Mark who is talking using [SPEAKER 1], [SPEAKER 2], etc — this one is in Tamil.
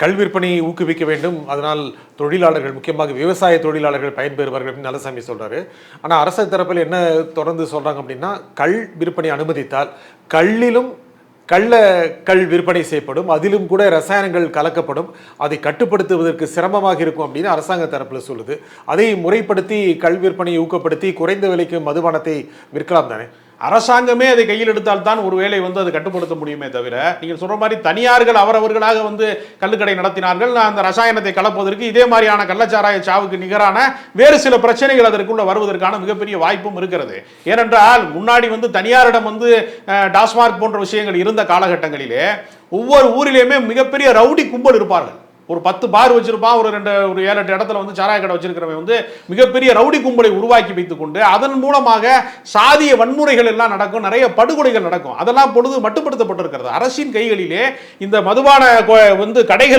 [SPEAKER 1] கள் விற்பனையை ஊக்குவிக்க வேண்டும், அதனால் தொழிலாளர்கள் முக்கியமாக விவசாய தொழிலாளர்கள் பயன்பெறுவார்கள் அப்படின்னு நல்லசாமி சொல்றாரு. ஆனால் அரசு தரப்பில் என்ன தொடர்ந்து சொல்றாங்க அப்படின்னா, கள் விற்பனை அனுமதித்தால் கள்ளிலும் கள் விற்பனை செய்யப்படும், அதிலும் கூட ரசாயனங்கள் கலக்கப்படும், அதை கட்டுப்படுத்துவதற்கு சிரமமாக இருக்கும் அப்படின்னு அரசாங்க தரப்புல சொல்லுது. அதை முறைப்படுத்தி கள் விற்பனையை ஊக்கப்படுத்தி குறைந்த விலைக்கு மதுபானத்தை விற்கலாம் தானே?
[SPEAKER 2] அரசாங்கமே அதை கையில் எடுத்தால் தான் ஒருவேளை அதை கட்டுப்படுத்த முடியுமே தவிர, நீங்கள் சொல்ற மாதிரி தனியார்கள் அவரவர்களாக கள்ளுக்கடை நடத்தினார்கள், அந்த ரசாயனத்தை கலப்பதற்கு இதே மாதிரியான கள்ளச்சாராய சாவுக்கு நிகரான வேறு சில பிரச்சனைகள் அதற்குள்ள வருவதற்கான மிகப்பெரிய வாய்ப்பும் இருக்கிறது. ஏனென்றால் முன்னாடி தனியாரிடம் டாஸ்மார்க் போன்ற விஷயங்கள் இருந்த காலகட்டங்களிலே ஒவ்வொரு ஊரிலேயுமே மிகப்பெரிய ரவுடி கும்பல் இருப்பார்கள். ஒரு 10 பார் வச்சிருப்பான், ஒரு 7-8 இடத்துல சாராய கடை வச்சிருக்கிறவன் மிகப்பெரிய ரவுடி கும்பலை உருவாக்கி வைத்துக் கொண்டு அதன் மூலமாக சாதிய வன்முறைகள் எல்லாம் நடக்கும், நிறைய படுகொலைகள் நடக்கும். அதெல்லாம் பொழுது மட்டுப்படுத்தப்பட்டிருக்கிறது. அரசின் கைகளிலே இந்த மதுபான கடைகள்